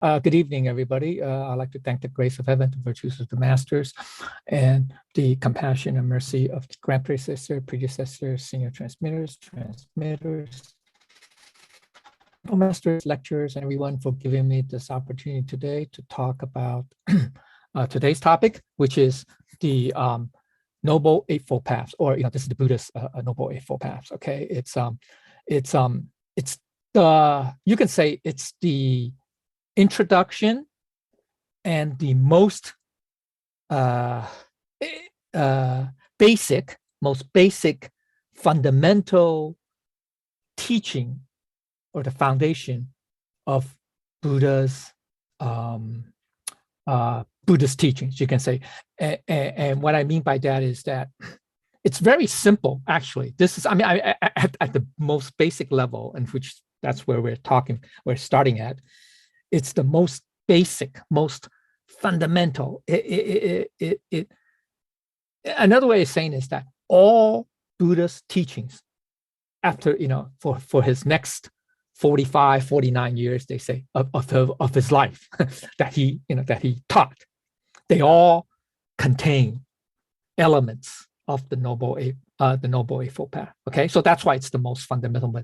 Good evening, everybody. I'd like to thank the grace of heaven, the virtues of the masters, and the compassion and mercy of the grand predecessors, senior transmitters, masters, lecturers, and everyone for giving me this opportunity today to talk about today's topic, which is the Noble Eightfold Paths, or this is the Buddhist Noble Eightfold Paths. Okay, it's the, you can say it's the introduction and the most basic fundamental teaching, or the foundation of Buddha's Buddhist teachings, you can say. And what I mean by that is that it's very simple, actually. This is, I mean, at the most basic level, in which that's where we're starting at. It's the most basic, most fundamental. Another way of saying is that all Buddha's teachings, after, for his next 45, 49 years, they say, of his life that he taught, they all contain elements of the Noble Eightfold Path. Okay, so that's why it's the most fundamental.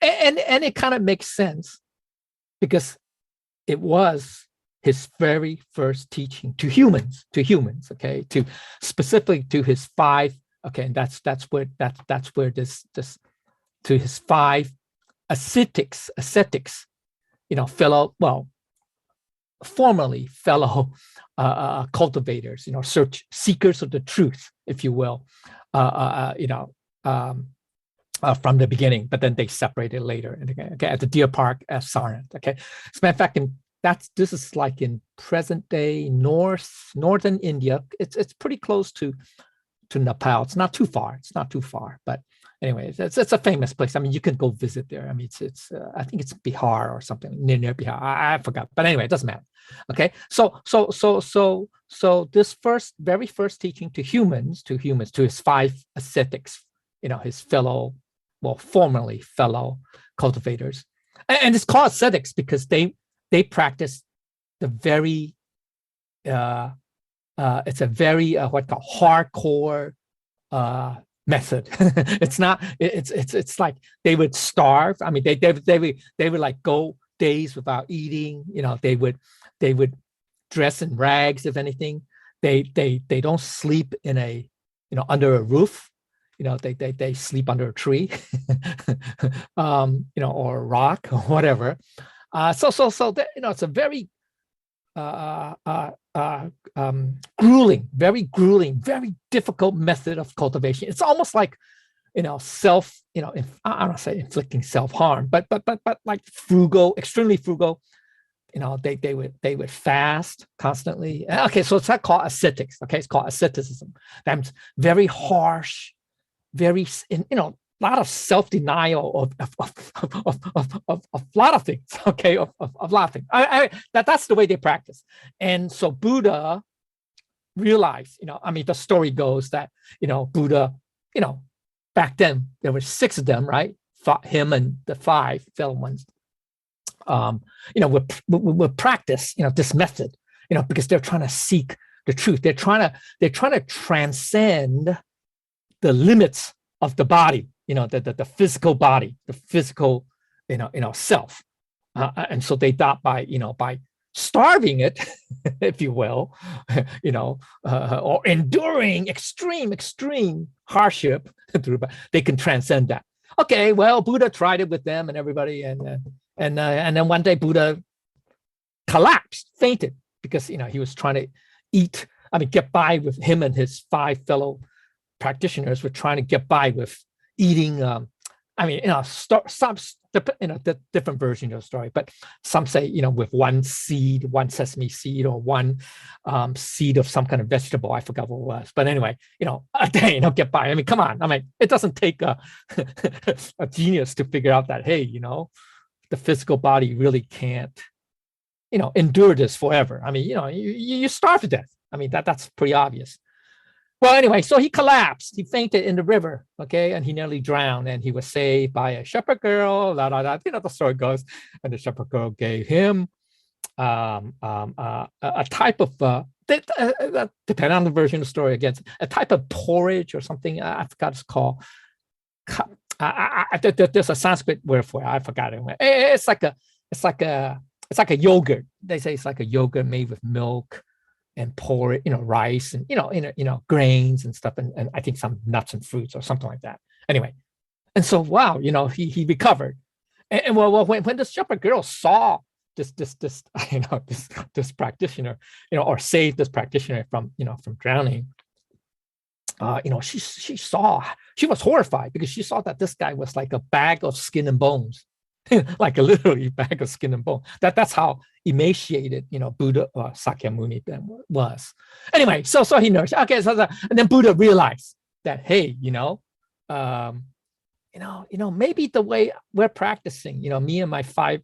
And it kind of makes sense, because it was his very first teaching to humans, okay, to specifically to his five, okay, and that's where this to his five ascetics, formerly fellow cultivators, seekers of the truth, if you will, from the beginning, but then they separated later. Okay, at the Deer Park as Sarnath. Okay, as a matter of fact, this is like in present day northern India. It's pretty close to Nepal. It's not too far. But anyway, it's a famous place. I mean, you can go visit there. I mean, it's I think it's Bihar or something near Bihar. I forgot. But anyway, it doesn't matter. Okay, so this very first teaching to humans, to his five ascetics, his formerly fellow cultivators, and it's called ascetics because they practice the very it's a very what called hardcore method. It's like they would starve. I mean, they would like go days without eating. They would dress in rags, if anything. They don't sleep in a under a roof. They sleep under a tree, or a rock or whatever. So it's a very grueling, very difficult method of cultivation. It's almost like I don't want to say inflicting self-harm, but like frugal, extremely frugal. They would fast constantly. Okay, so it's not called ascetics. Okay, it's called asceticism. That's very harsh, very a lot of self-denial of a lot of things. Okay, of a lot of things. That's the way they practice. And so Buddha realized, the story goes that Buddha, back then there were 6 of them, right? Him and the 5 fellow ones. Would practice, this method, because they're trying to seek the truth. They're trying to transcend the limits of the body, the physical body, the physical, self. And so they thought by starving it, if you will, or enduring extreme hardship, they can transcend that. Okay, well, Buddha tried it with them and everybody, and then one day Buddha collapsed, fainted, because he was trying to get by with him, and his 5 fellow practitioners were trying to get by with eating. Some the different version of the story, but some say with one sesame seed, or one seed of some kind of vegetable. I forgot what it was, but anyway, a day, get by. I mean, come on. I mean, it doesn't take a genius to figure out that, hey, the physical body really can't, endure this forever. I mean, you starve to death. I mean, that's pretty obvious. Well, anyway, so he collapsed. He fainted in the river, okay, and he nearly drowned. And he was saved by a shepherd girl. The story goes. And the shepherd girl gave him a type of depending on the version of the story again, a type of porridge or something. I forgot it's called. There's a Sanskrit word for it. I forgot it. It's like a yogurt. They say it's like a yogurt made with milk and porridge, rice and grains and stuff, and I think some nuts and fruits or something like that. Anyway, and so wow, he recovered. And well, when this shepherd girl saw this practitioner, or saved this practitioner from drowning, she was horrified because she saw that this guy was like a bag of skin and bones, like a literally bag of skin and bone. That's how emaciated, Buddha or Sakyamuni then was. Anyway, so he nourished. Okay, and then Buddha realized that, hey, maybe the way we're practicing, me and my 5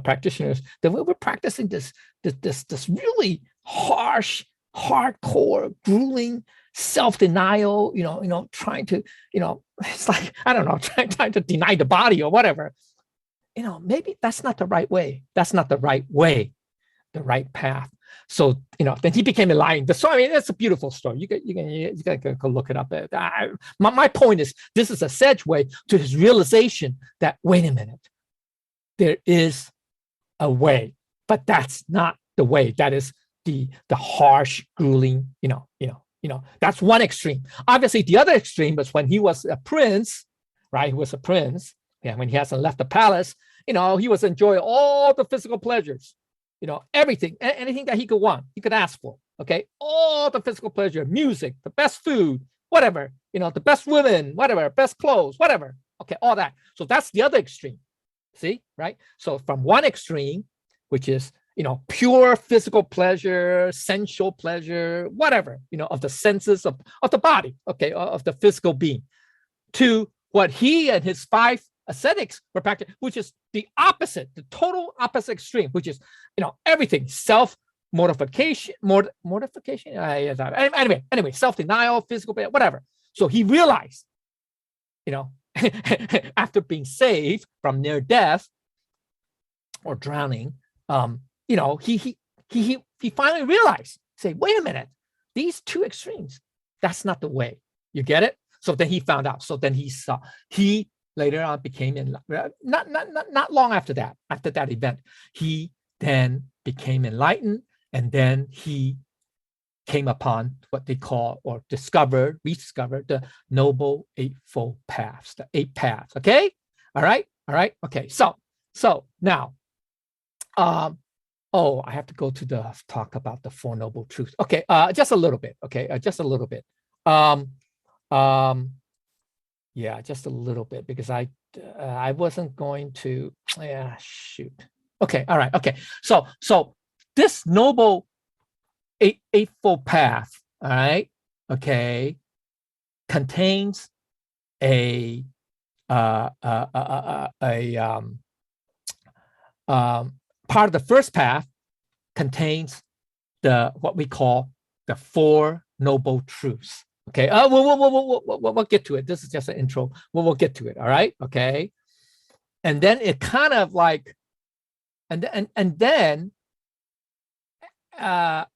practitioners, that we're practicing this really harsh, hardcore, grueling self-denial, trying to, it's like, I don't know, trying to deny the body or whatever. Maybe that's not the right way. That's not the right way, the right path. So, then he became enlightened. So, I mean, it's a beautiful story. You can go look it up. My point is, this is a segue to his realization that, wait a minute, there is a way, but that's not the way. That is the harsh, grueling, that's one extreme. Obviously, the other extreme was when he was a prince, right? He was a prince. Yeah, when he hasn't left the palace, he was enjoying all the physical pleasures, everything, anything that he could want, he could ask for. Okay, all the physical pleasure, music, the best food, whatever, the best women, whatever, best clothes, whatever. Okay, all that. So that's the other extreme. See, right? So from one extreme, which is pure physical pleasure, sensual pleasure, whatever, of the senses of the body, okay, of the physical being, to what he and his 5 ascetics were practicing, which is the opposite, the total opposite extreme, which is, everything, self-mortification, mortification, anyway, self-denial, physical, whatever. So he realized, after being saved from near death or drowning, he finally realized, say, wait a minute, these 2 extremes, that's not the way. You get it? So then he found out. So then he later on became not long after that event, he then became enlightened, and then he came upon what they call or rediscovered the Noble Eightfold Paths, the 8 paths. Okay, all right, okay. So now, I have to go to the talk about the 4 Noble Truths. Okay, just a little bit. Okay, just a little bit. Yeah, just a little bit, because I wasn't going to. Yeah, shoot. Okay, all right. Okay, so this Noble Eightfold Path, all right, okay, contains a part of the first path contains what we call the 4 Noble Truths. Okay, we'll get to it. This is just an intro. We'll get to it. All right, okay. And then it kind of like, and then the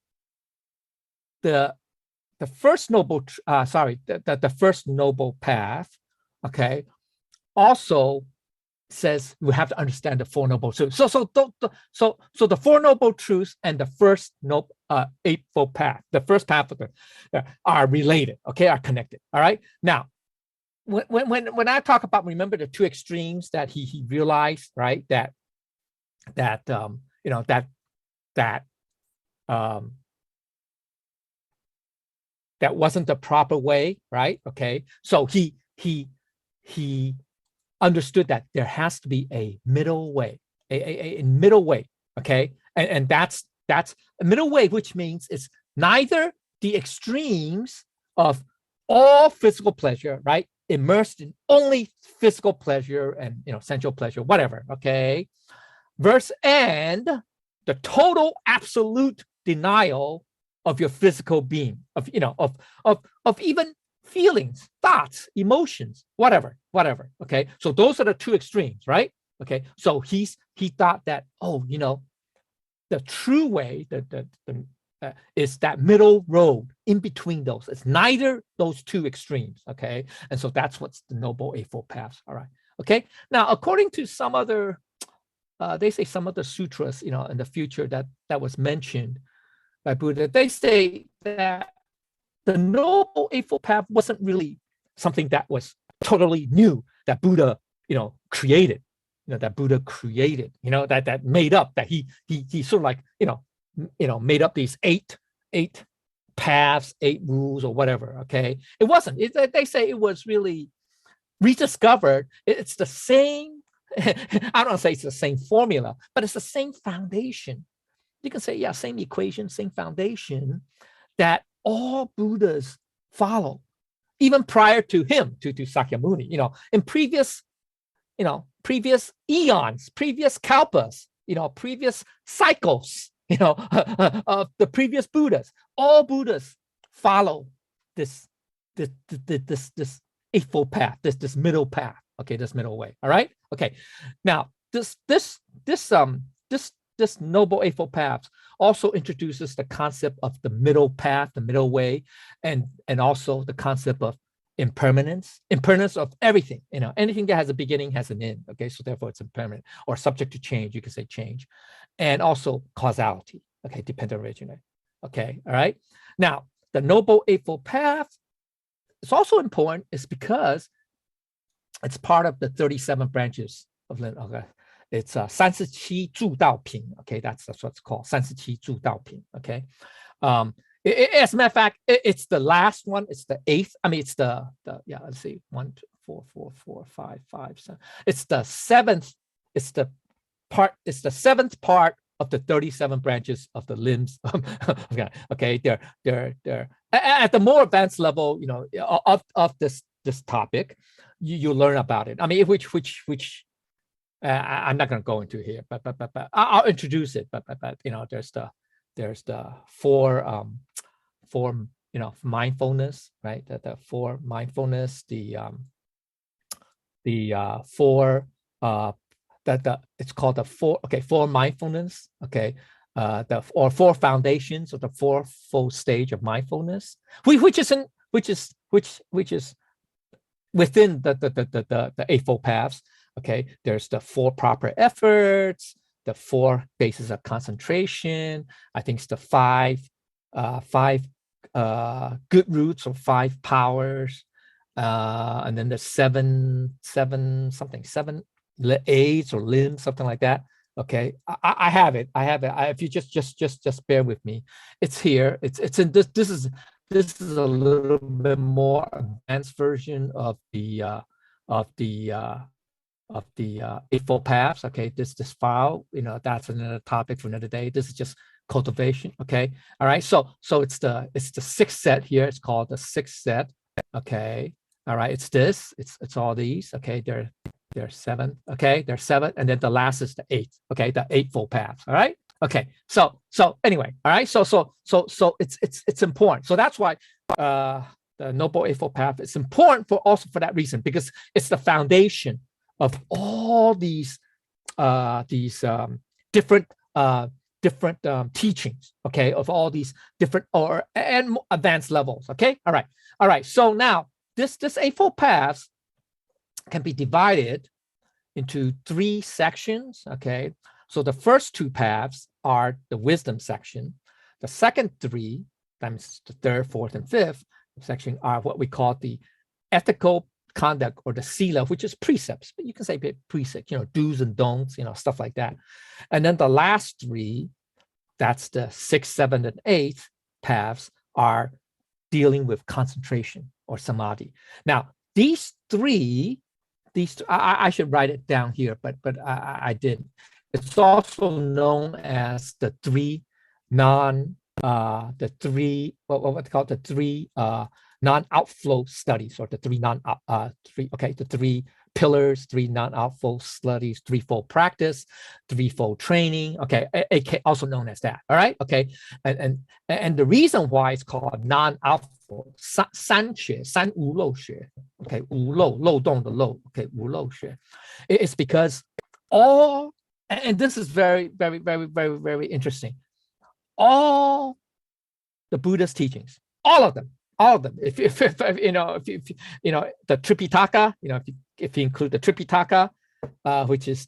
first noble, the first noble path, okay, also says we have to understand the 4 noble truths. So the 4 noble truths and the first eightfold path, the first path of are related, okay, are connected. All right. Now, when I talk about, remember the 2 extremes that he realized, right? That wasn't the proper way, right? Okay. So he understood that there has to be a middle way, a middle way, okay? And that's a middle way, which means it's neither the extremes of all physical pleasure, right? Immersed in only physical pleasure and sensual pleasure, whatever, okay? And the total absolute denial of your physical being, of even feelings, thoughts, emotions, whatever. Okay, so those are the 2 extremes, right? Okay, so he thought that, the true way, is that middle road in between those. It's neither those two extremes, okay? And so that's what's the Noble Eightfold Paths, all right? Okay, now according to some other, they say some other sutras, in the future that was mentioned by Buddha, they say that the Noble Eightfold Path wasn't really something that was totally new, that Buddha, created, that Buddha created, that made up, that he sort of like, made up these eight paths, 8 rules or whatever, okay? It wasn't. They say it was really rediscovered. It's the same, I don't say it's the same formula, but it's the same foundation. You can say, yeah, same equation, same foundation that all Buddhas follow, even prior to him, to Sakyamuni, in previous eons, previous kalpas, previous cycles, of the previous Buddhas. All Buddhas follow this Eightfold Path, this middle path, okay, this middle way. All right, okay. Now this Noble Eightfold Path also introduces the concept of the middle path, the middle way, and also the concept of impermanence of everything. Anything that has a beginning has an end, okay? So therefore it's impermanent, or subject to change, you can say change. And also causality, okay, dependent origin, okay, all right? Now, the Noble Eightfold Path is also important, is because it's part of the 37 branches of Lin, okay? It's 37助道品, okay? That's what it's called, 37助道品, okay? As a matter of fact, it's the last one. It's the 8th. I mean, it's the yeah. Let's see, 1, 2, 4, 4, 4, 5, 5, 7. It's the 7th. It's the 7th part of the 37 branches of the limbs. Okay, they're at the more advanced level, of this there's you learn about it. I mean, which I'm not going to go into here, but I'll introduce it. But there's the four mindfulness, right? The four mindfulness, it's called the four mindfulness, okay, or four foundations of the fourfold stage of mindfulness, which is within the Eightfold Paths. Okay, there's the four proper efforts, the four bases of concentration. I think it's the five good roots or 5 powers, and then the seven aids or limbs, something like that. Okay, I have it. If you just bear with me, it's here. It's in this. This is a little bit more advanced version of the Eightfold Paths. Okay, this file, that's another topic for another day. This is just cultivation. Okay, all right. So it's the 6th set here. It's called the 6th set. Okay, all right. It's all these. Okay, they're 7. Okay, they're 7, and then the last is the 8th. Okay, the Eightfold Paths. All right. Okay. So anyway, all right. So it's important. So that's why the Noble Eightfold Path is important also for that reason, because it's the foundation of all these different teachings, okay, of all these different and advanced levels. Okay, all right. So now this Eightfold Paths can be divided into 3 sections. Okay, so the first 2 paths are the wisdom section. The second 3, that means the 3rd, 4th, and 5th section, are what we call the ethical conduct, or the sila, which is precepts, but you can say precepts, do's and don'ts, stuff like that. And then the last 3, that's the 6th, 7th, and 8th paths, are dealing with concentration or samadhi. Now, these three, I should write it down here, but I didn't. It's also known as the three non-outflow studies, or the the 3 pillars, 3 non-outflow studies, threefold practice, threefold training. Okay, also known as that. All right. Okay, and the reason why it's called non-outflow, 三学, 三无漏学, okay, 无漏, 漏洞的漏, okay, 无漏学, it's because all and this is very, very, very, very, very interesting. All the Buddha's teachings, all of them. If you know the Tripitaka, if you include the Tripitaka, which is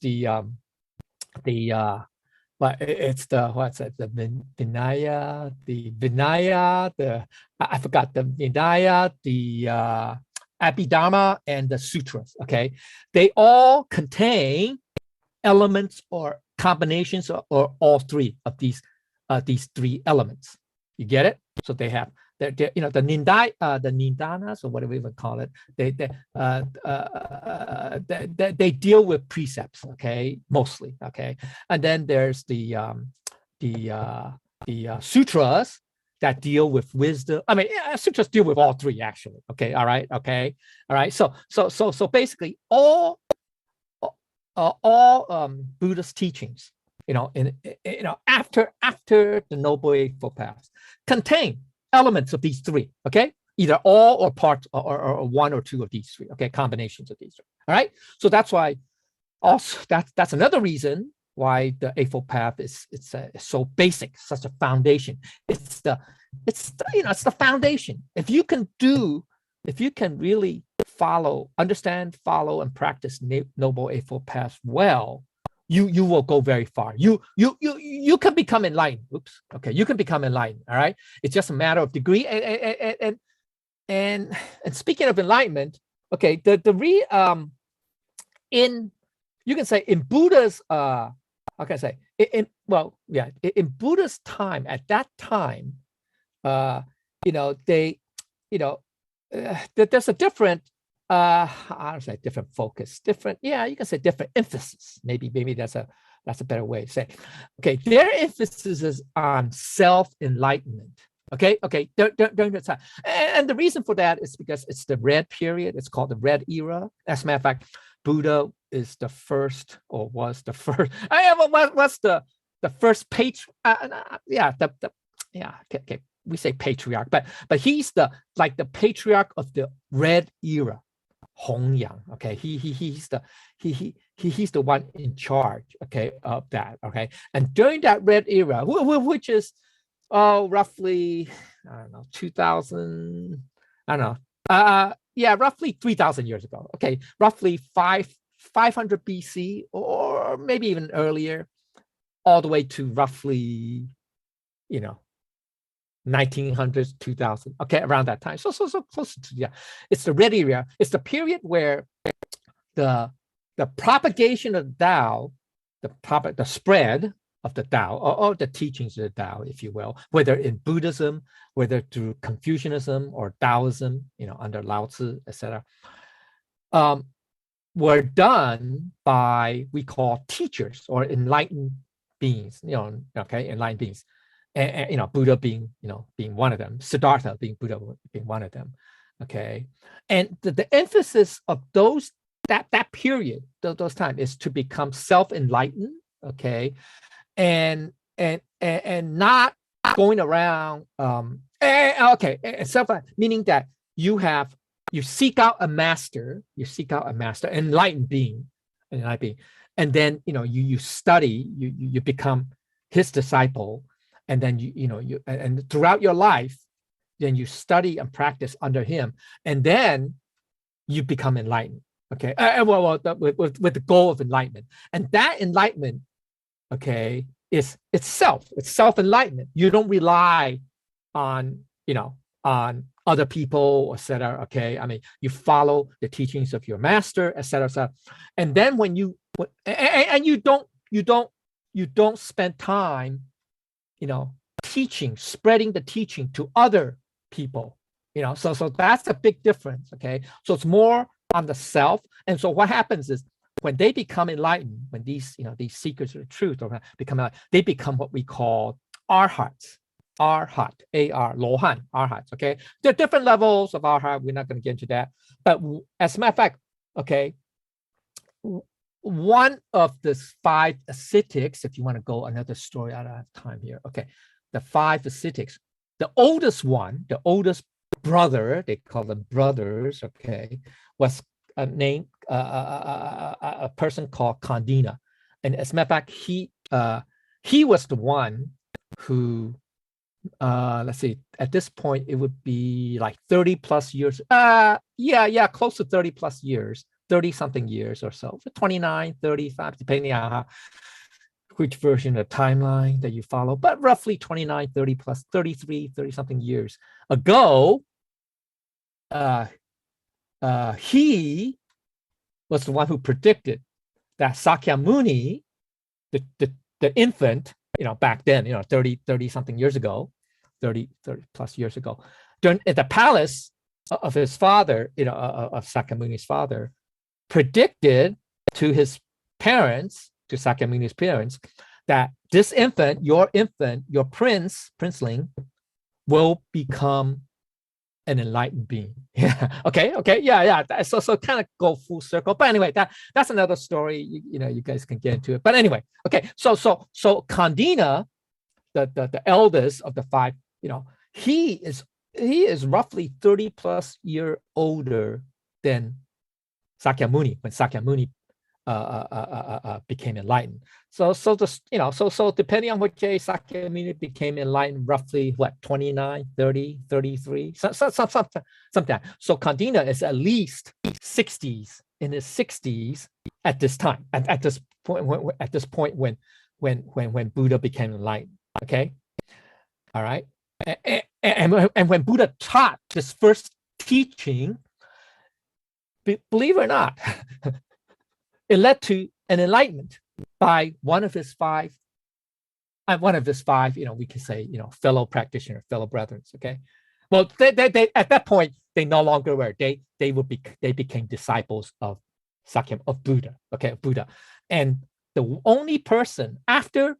but it's the what's it, the Vinaya, I forgot the Vinaya, the Abhidharma, and the Sutras. Okay, they all contain elements or combinations or all three of these three elements. You get it? So they have the Nindanas, or whatever we would call it. They deal with precepts, okay, mostly, okay. And then there's the sutras that deal with wisdom. I mean, sutras deal with all three, actually. Okay, all right, okay, all right. So basically, all Buddhist teachings, after the Noble Eightfold Path, contain elements of these three, okay? Either all or parts or one or two of these three, okay? Combinations of these three, all right? So that's why also that's another reason why the Eightfold Path is so basic, such a foundation. It's the foundation. If you can really understand, follow, and practice Noble Eightfold Path well, you will go very far. You can become enlightened. Oops. Okay, you can become enlightened. All right. It's just a matter of degree. And speaking of enlightenment, okay, you can say in Buddha's how can I say in Buddha's time, at that time, there's a different I don't say different focus, different, you can say different emphasis. Maybe that's a better way to say it. Okay, their emphasis is on self-enlightenment. Okay, during the time. And the reason for that is because it's the red period. It's called the red era. As a matter of fact, Buddha is the first, or was the first. What's the first okay, we say patriarch, but he's the patriarch of the red era. Hongyang, okay, he's the one in charge, okay, of that, okay. And during that red era, which is roughly, I don't know, 2000, I don't know, roughly 3,000 years ago, okay, roughly 500 BC, or maybe even earlier, all the way to roughly, 1900s, 2000, okay, around that time. So close to, it's the red era. It's the period where the propagation of Tao, the spread of the Tao, or the teachings of the Tao, if you will, whether in Buddhism, whether through Confucianism or Taoism, under Lao Tzu, etc., were done by, we call, teachers or enlightened beings, enlightened beings. And Buddha being one of them, Siddhartha being one of them, okay. And the emphasis of that period, those times, is to become self-enlightened, okay, and not going around, self, meaning that you seek out a master, enlightened being, and then you study, you become his disciple. And then and throughout your life, then you study and practice under him, and then you become enlightened. Okay, with the goal of enlightenment, and that enlightenment, okay, is itself. It's self-enlightenment. You don't rely on on other people, etc. Okay, I mean, you follow the teachings of your master, etc. etc. And then when you don't spend time spreading the teaching to other people, so that's a big difference, okay? So it's more on the self. And so what happens is, when they become enlightened, when these seekers of the truth become enlightened, they become what we call arhats, Lohan, arhats, okay? There are different levels of arhat. We're not going to get into that. But as a matter of fact, okay, one of the 5 ascetics, if you want to go another story, I don't have time here. Okay, the 5 ascetics, the oldest one, the oldest brother, they call them brothers, okay, was named a person called Kandina. And as a matter of fact, he was the one who, let's see, at this point, it would be like 30 plus years. Yeah, close to 30 plus years, 30 something years or so, 29, 35, depending on how, which version of the timeline that you follow, but roughly 29, 30 plus 33, 30 something years ago, he was the one who predicted that Sakyamuni, the infant, back then, 30 something years ago, 30 plus years ago, during at the palace of his father, of Sakyamuni's father, predicted to his parents, to Sakyamuni's parents, that this infant, your princeling, will become an enlightened being. Yeah. Okay. Yeah. So kind of go full circle. But anyway, that's another story. You guys can get into it. But anyway, okay. So Kandina, the eldest of the five, he is roughly 30 plus year older than Sakyamuni when Sakyamuni became enlightened. So depending on what age Sakyamuni became enlightened, roughly what, 29, 30, 33, something. So Kandina is at least 60s, in his 60s at this time, at this point when Buddha became enlightened. Okay, all right, and when Buddha taught this first teaching, believe it or not, it led to an enlightenment by one of his five, we could say, fellow practitioners, fellow brethren. Okay, well, they at that point they no longer were. They became disciples of Buddha. Okay, of Buddha, and the only person after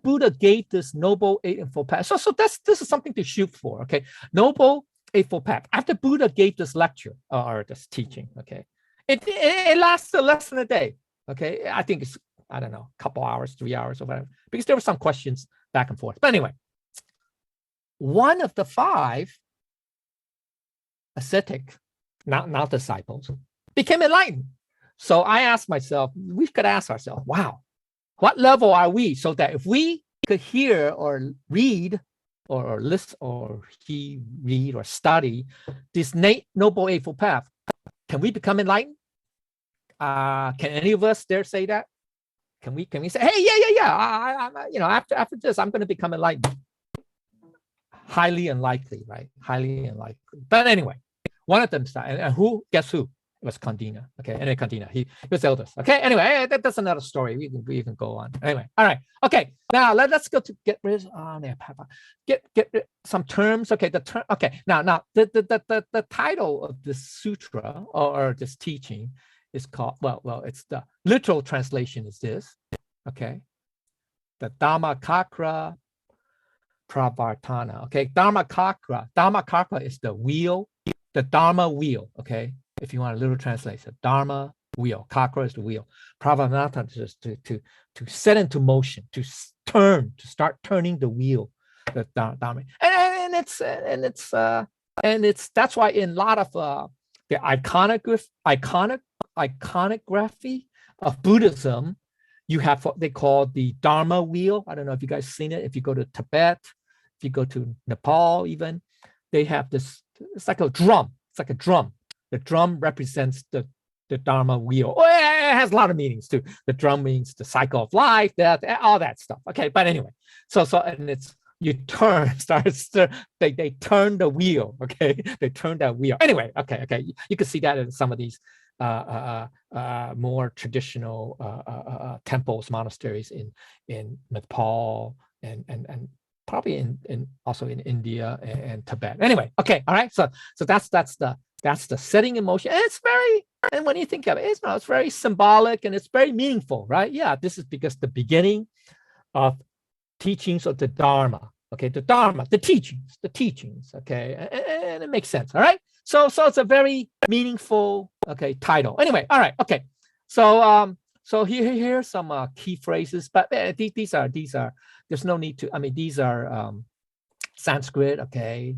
Buddha gave this noble eightfold path. So this is something to shoot for. Okay, noble eightfold path. After Buddha gave this lecture or this teaching, okay. It lasted less than a day. Okay, I think it's, I don't know, a couple hours, 3 hours or whatever, because there were some questions back and forth. But anyway, one of the five ascetic, not disciples, became enlightened. So I asked myself, we could ask ourselves, wow, what level are we? So that if we could hear or read or listen or read or study this noble eightfold path, can we become enlightened? Can any of us dare say that? Can we say, hey, yeah, after this, I'm going to become enlightened? Highly unlikely, right? Highly unlikely. But anyway, one of them started, and guess who? It was Kandina. Okay, anyway, Kandina, he was eldest. Okay, anyway, that's another story. We can go on. Anyway, all right. Okay, now let's go to get some terms. Okay, the term. Okay, now the title of this sutra or this teaching is called, well, it's the literal translation is this. Okay, the Dhammakakra Pravartana. Okay, Dhammakakra is the wheel, the Dharma wheel. Okay, if you want a literal translation, Dharma wheel, Kakra is the wheel. Pravartana is to set into motion, to start turning the wheel, the Dharma. And it's that's why in a lot of the iconography of Buddhism, you have what they call the Dharma wheel. I don't know if you guys seen it. If you go to Tibet, if you go to Nepal, even, they have this, it's like a drum. It's like a drum. The drum represents the Dharma wheel. Oh, it has a lot of meanings too. The drum means the cycle of life, all that stuff. Okay, but anyway, so and it's, you turn, they turn the wheel. Okay, they turn that wheel. Anyway, okay, you can see that in some of these more traditional temples, monasteries in Nepal and probably in also in India and Tibet. Anyway, okay, all right. So that's the setting in motion. And it's very, and when you think of it, it's very symbolic and it's very meaningful, right? Yeah, this is because the beginning of teachings of the Dharma. Okay, the Dharma, the teachings. Okay, and it makes sense. All right. So it's a very meaningful, okay, title. Anyway, all right, okay. So here's some key phrases, but these are there's no need to. I mean, these are Sanskrit. Okay,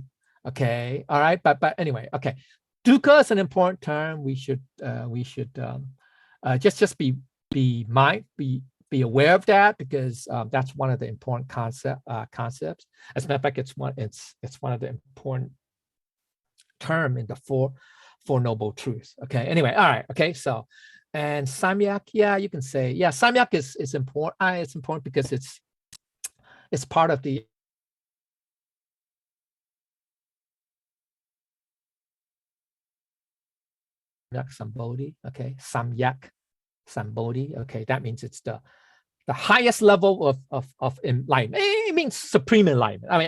all right. But anyway, okay. Dukkha is an important term. We should just be be aware of that, because that's one of the important concepts. As a matter of fact, it's one of the important term in the four noble truths. Okay. Anyway, all right. Okay. So, and samyak, yeah, you can say, yeah, samyak is important. It's important because it's part of the sambodhi. Okay, samyak sambodhi. Okay, that means it's the highest level of enlightenment. It means supreme enlightenment. I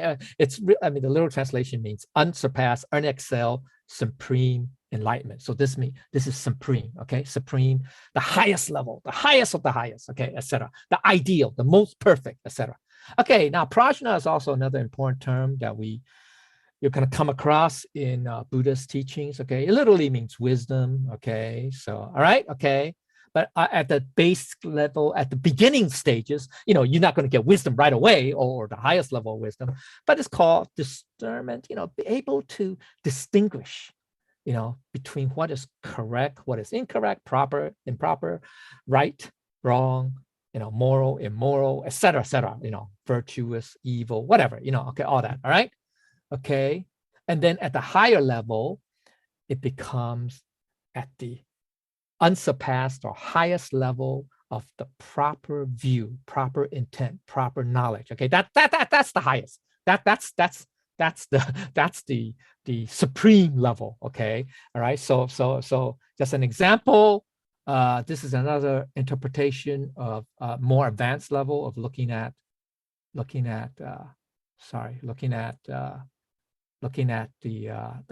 mean, the literal translation means unsurpassed, unexcelled, supreme enlightenment. So this is supreme. Okay, supreme, the highest level, the highest of the highest. Okay, etc. The ideal, the most perfect, etc. Okay, now prajna is also another important term that you're going to come across in Buddha's teachings. Okay, it literally means wisdom. Okay, so all right. Okay. But at the base level, at the beginning stages, you're not going to get wisdom right away, or the highest level of wisdom, but it's called discernment, be able to distinguish, between what is correct, what is incorrect, proper, improper, right, wrong, moral, immoral, etc., virtuous, evil, whatever, okay, all that, all right? Okay. And then at the higher level, it becomes at the unsurpassed or highest level of the proper view, proper intent, proper knowledge. Okay, that's the highest. That's the supreme level. Okay, all right. So just an example. This is another interpretation of more advanced level of looking at the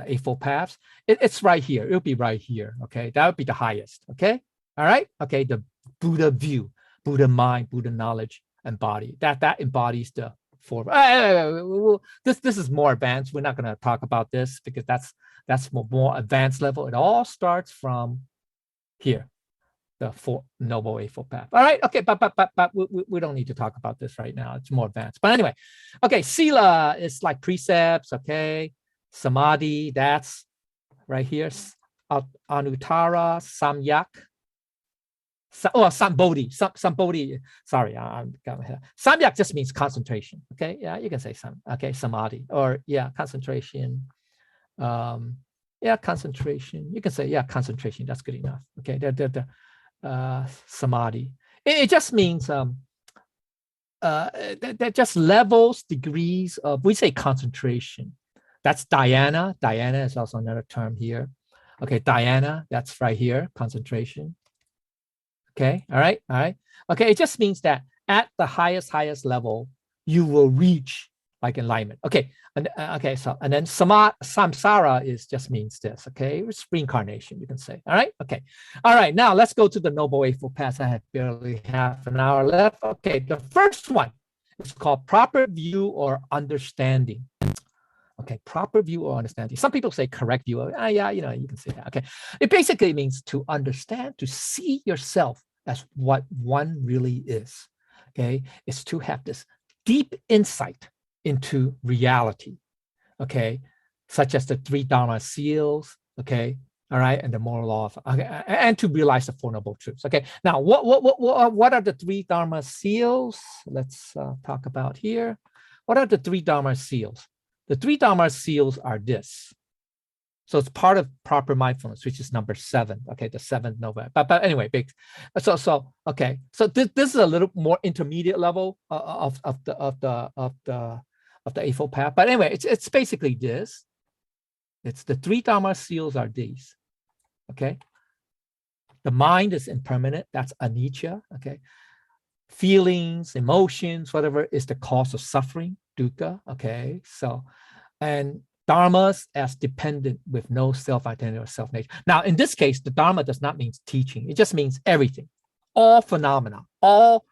Eightfold Paths. It's right here. It'll be right here. Okay, that would be the highest. Okay, all right. Okay, the Buddha view, Buddha mind, Buddha knowledge and body. That embodies the four. This is more advanced. We're not going to talk about this because that's more advanced level. It all starts from here, the Four Noble Eightfold Path. All right, okay, but we don't need to talk about this right now. It's more advanced. But anyway, okay, Sila is like precepts, okay? Samadhi, that's right here. Anuttara, Samyak. Sambodhi. Sambodhi, sorry, I'm got my head. Samyak just means concentration, okay? Yeah, you can say okay, Samadhi, or yeah, concentration. Yeah, concentration. You can say, yeah, concentration, that's good enough. Okay, samadhi. It just means that just levels, degrees of, we say concentration. That's dhyana. Dhyana is also another term here. Okay, dhyana, that's right here, concentration. Okay, all right. Okay, it just means that at the highest level, you will reach like enlightenment. Okay, and then samsara just means this. Okay, it's reincarnation, you can say. All right. Okay. All right. Now let's go to the Noble Eightfold Paths. I have barely half an hour left. Okay, the first one is called proper view or understanding. Okay, proper view or understanding. Some people say correct view. Yeah, you can say that. Okay, it basically means to understand, to see yourself as what one really is. Okay, it's to have this deep insight into reality, okay, such as the three Dharma seals, okay, all right, and the moral law of, okay, and to realize the Four Noble Truths. Okay, now what are the three Dharma seals? Let's talk about here. What are the three Dharma seals? The three Dharma seals are this. So it's part of proper mindfulness, which is number 7. Okay, the 7th noble. But anyway, big. So okay. So this is a little more intermediate level of the Eightfold Path. But anyway, it's basically this. It's the three Dharma seals are these. Okay. The mind is impermanent. That's anicca. Okay. Feelings, emotions, whatever is the cause of suffering, dukkha. Okay. So, and dharmas as dependent with no self-identity or self-nature. Now, in this case, the dharma does not mean teaching. It just means everything, all phenomena, all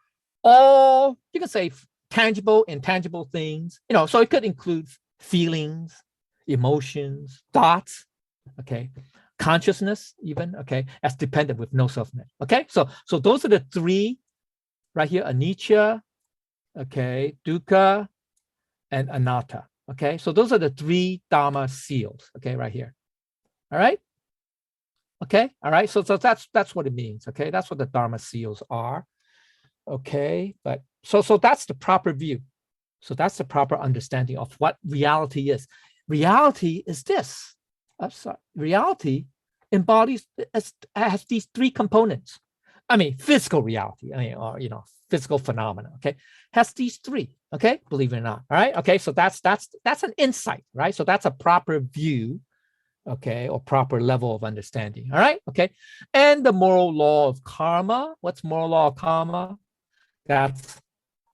you can say tangible, intangible things. So it could include feelings, emotions, thoughts. Okay, consciousness even. Okay, as dependent with no self-nature. Okay, so those are the three right here: anicca, okay, dukkha, and anatta. Okay, so those are the three Dharma seals, okay, right here. All right. Okay, all right. So that's what it means. Okay, that's what the Dharma seals are. Okay, but so that's the proper view. So that's the proper understanding of what reality is. Reality is this. I'm sorry. Reality embodies, has these three components. I mean, physical reality, or physical phenomena. Okay, has these three. Okay, believe it or not. All right. Okay, so that's an insight, right? So that's a proper view. Okay, or proper level of understanding. All right. Okay, and the moral law of karma. What's moral law of karma? That's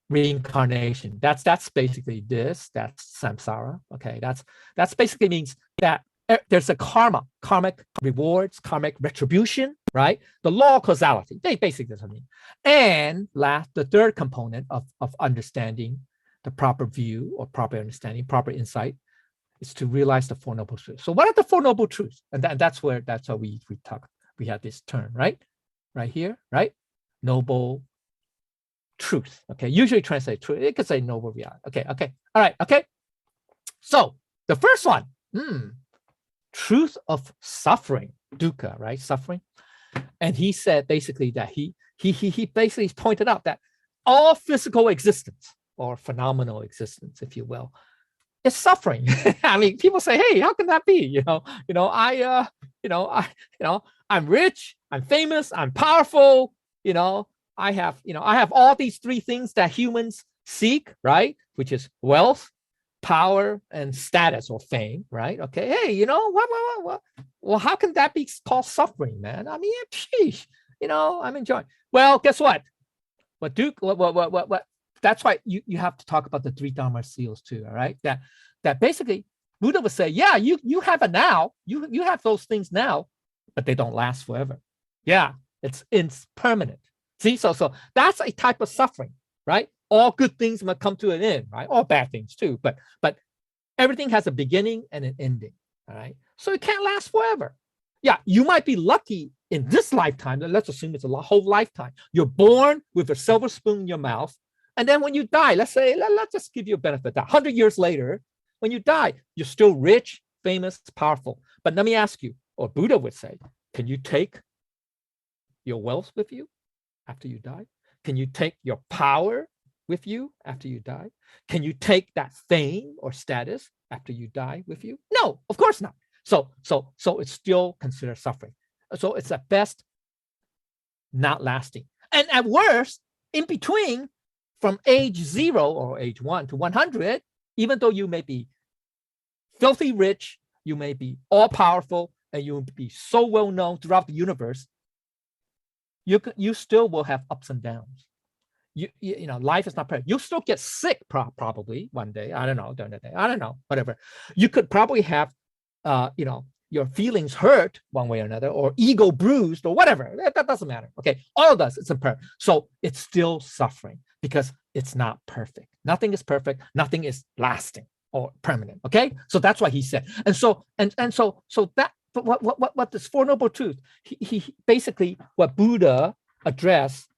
reincarnation. That's basically this. That's samsara. Okay, that's basically means that there's a karmic rewards, karmic retribution, right? The law of causality. They basically doesn't mean. And last, the third component of understanding the proper view or proper understanding, proper insight, is to realize the Four Noble Truths. So what are the Four Noble Truths? And that's how we talk. We have this term, right? Right here, right? Noble truth. Okay, usually translate truth. It could say noble reality. Okay, all right, okay. So the first one, truth of suffering, dukkha, right? Suffering. And he said basically that he basically pointed out that all physical existence or phenomenal existence, if you will, is suffering. I mean, people say, "Hey, how can that be?" I'm rich, I'm famous, I'm powerful. I have all these three things that humans seek, right? Which is wealth, power, and status or fame, right? Okay, hey, what? Well, how can that be called suffering, man? I mean, sheesh, I'm enjoying. Well, guess what? What? That's why you have to talk about the three Dharma seals too, all right? That basically Buddha would say, yeah, you have it now, you have those things now, but they don't last forever. Yeah, it's permanent. See, so that's a type of suffering, right? All good things must come to an end, right? All bad things too, but everything has a beginning and an ending, all right? So it can't last forever. Yeah, you might be lucky in this lifetime. Let's assume it's a whole lifetime. You're born with a silver spoon in your mouth, and then when you die, let's just give you a benefit. 100 years later, when you die, you're still rich, famous, powerful. But let me ask you, or Buddha would say, can you take your wealth with you after you die? Can you take your power with you after you die? Can you take that fame or status after you die with you? No, of course not. So it's still considered suffering. So it's at best not lasting. And at worst, in between, from age 0 or age 1 to 100, even though you may be filthy rich, you may be all powerful, and you will be so well known throughout the universe, you still will have ups and downs. Life is not perfect. You'll still get sick probably one day. I don't know, during the day. I don't know, whatever. You could probably have, your feelings hurt one way or another, or ego bruised, or whatever. That doesn't matter. Okay, all of us, it's imperfect. So it's still suffering because it's not perfect. Nothing is perfect. Nothing is lasting or permanent. Okay, so that's why he said. And so that. But what this Four Noble Truths? He basically, what Buddha addressed,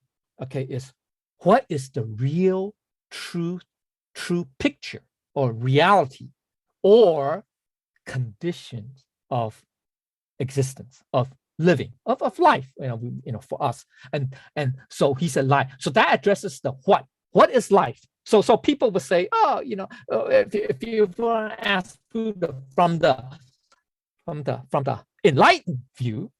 okay, is what is the real true picture or reality or conditions of existence, of living, of life, for us. And so he said life. So that addresses the what. What is life? So people would say, if you want to ask Buddha from the enlightened view,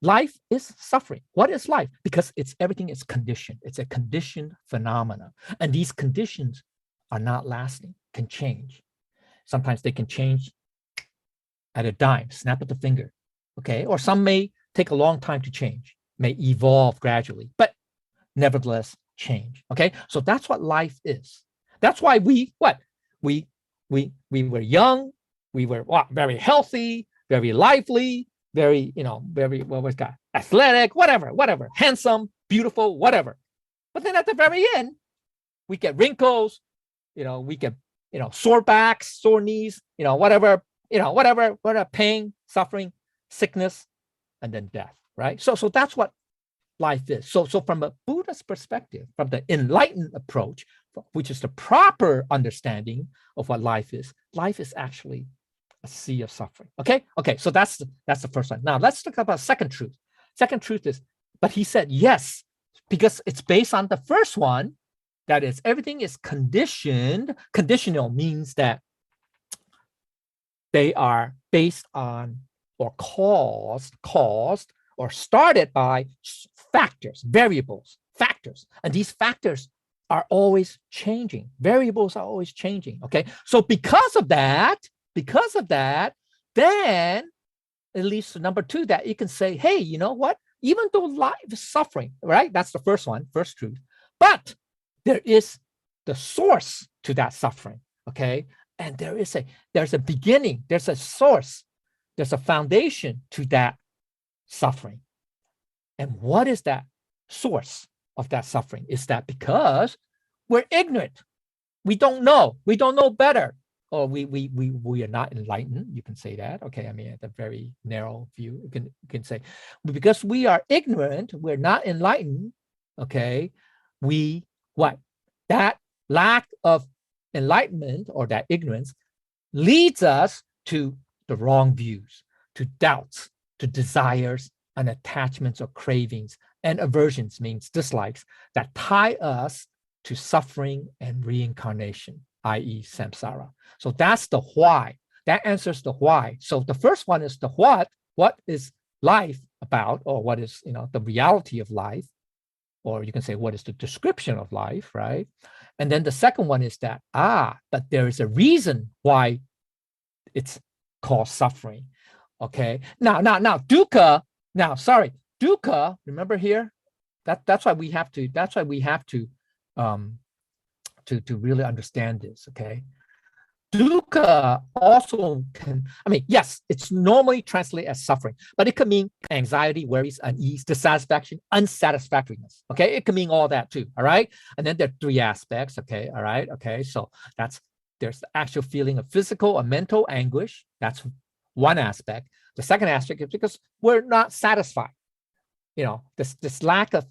life is suffering. What is life? Because everything is conditioned. It's a conditioned phenomena. And these conditions are not lasting, can change. Sometimes they can change at a dime, snap of the finger. Okay. Or some may take a long time to change, may evolve gradually, but nevertheless change. Okay. So that's what life is. That's why we were young, we were very healthy, very lively, very athletic, whatever, handsome, beautiful, whatever. But then at the very end, we get wrinkles, we get, sore backs, sore knees, whatever, pain, suffering, sickness, and then death, right? So that's what life is. So from a Buddhist perspective, from the enlightened approach, which is the proper understanding of what life is actually a sea of suffering. Okay. So that's the first one. Now let's talk about second truth. Second truth is, but he said, yes, because it's based on the first one, that is, everything is conditioned. Conditional means that they are based on or caused or started by factors, variables, factors. And these factors are always changing. Variables are always changing, okay? So because of that, then it leads to number two, that you can say, hey, you know what? Even though life is suffering, right? That's the first one, first truth. But there is the source to that suffering, okay? And there's a beginning, there's a source, there's a foundation to that suffering. And what is that source of that suffering? Is that because we're ignorant, we don't know better, or we are not enlightened. You can say that, okay? I mean, at a very narrow view, you can say, because we are ignorant, we're not enlightened, okay? That lack of enlightenment or that ignorance leads us to the wrong views, to doubts, to desires and attachments or cravings, and aversions means dislikes, that tie us to suffering and reincarnation, i.e. samsara. So that's the why. That answers the why. So the first one is the what is life about, or what is, the reality of life, or you can say what is the description of life, right? And then the second one is that, but there is a reason why it's called suffering, okay? Now, dukkha, dukkha, remember here? That's why we have to really understand this, okay? Dukkha also can, yes, it's normally translated as suffering, but it can mean anxiety, worries, unease, dissatisfaction, unsatisfactoriness. Okay, it can mean all that too. All right, and then there are three aspects. Okay, all right, okay. So there's the actual feeling of physical or mental anguish. That's one aspect. The second aspect is because we're not satisfied. This lack of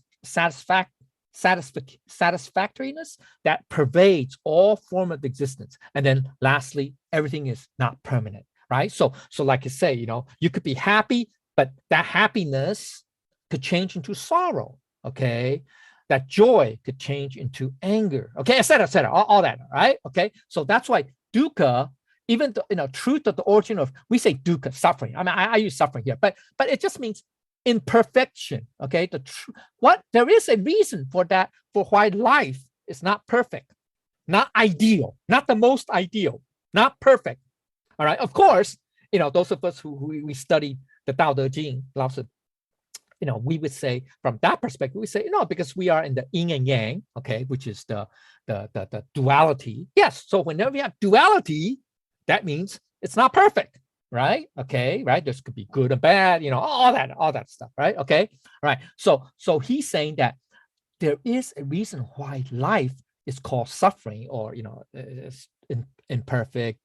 satisfactoriness that pervades all form of existence. And then lastly, everything is not permanent, right? So like you say, you could be happy, but that happiness could change into sorrow, okay? That joy could change into anger, okay, et cetera, all that, right? Okay, so that's why dukkha, even the truth of the origin of, we say dukkha, suffering. I use suffering here, but it just means imperfection, okay? There is a reason for that, for why life is not perfect, not ideal, not the most ideal, not perfect. All right, of course, those of us who we study the Tao Te Ching, we would say from that perspective, we say, because we are in the yin and yang, okay, which is the duality. Yes, so whenever we have duality, that means it's not perfect. Right? Okay, right? This could be good and bad, all that stuff, right? Okay, all right. So he's saying that there is a reason why life is called suffering, or is imperfect,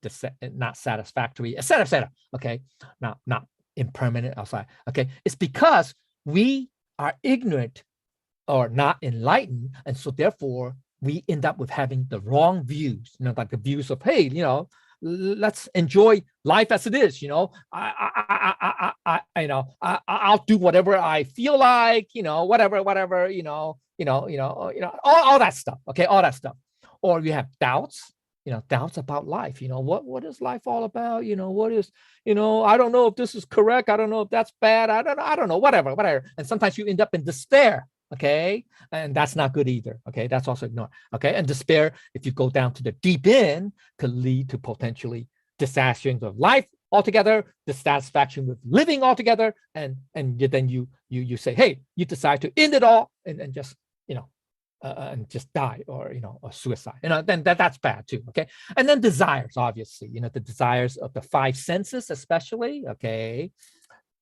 not satisfactory, etc. Okay, not impermanent outside. Okay, it's because we are ignorant or not enlightened, and so therefore we end up with having the wrong views. Like the views of, hey, let's enjoy life as it is. I'll do whatever I feel like. Whatever. All that stuff. Okay, all that stuff. Or we have doubts. Doubts about life. What is life all about? What is? I don't know if this is correct. I don't know if that's bad. I don't know. Whatever. And sometimes you end up in despair. Okay, and that's not good either. Okay, that's also ignored. Okay, and despair, if you go down to the deep end, could lead to potentially dissatisfaction of life altogether, dissatisfaction with living altogether, and then you say, hey, you decide to end it all and just and just die, or or suicide. Then that's bad too. Okay, and then desires, obviously, the desires of the five senses, especially. Okay.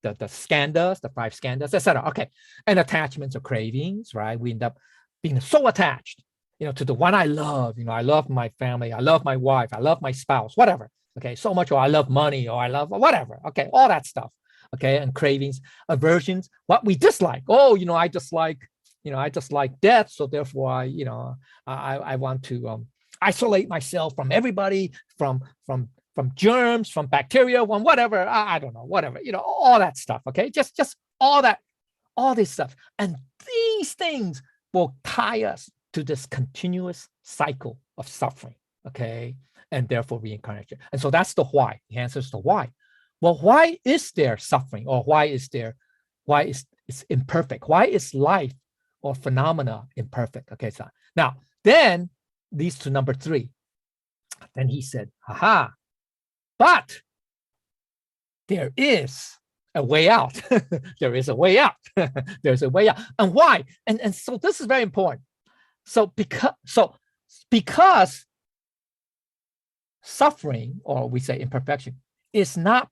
The skandhas, the five skandhas, etc. Okay, and attachments or cravings, right? We end up being so attached, to the one I love. I love my family, I love my wife, I love my spouse, whatever. Okay, so much, or I love money, or I love whatever. Okay, all that stuff. Okay, and cravings, aversions, what we dislike. Oh, I dislike death, so therefore I want to isolate myself from everybody, from germs, from bacteria, from whatever, I don't know, whatever, all that stuff. Okay, just all that all this stuff. And these things will tie us to this continuous cycle of suffering, okay? And therefore reincarnation. And so that's the why. The answer is the why. Well, why is there suffering, or why is it's imperfect? Why is life or phenomena imperfect? Okay, so now then leads to number 3. Then he said, aha, but there is a way out. There is a way out. There's a way out. And why? And so this is very important. So because suffering, or we say imperfection, it's not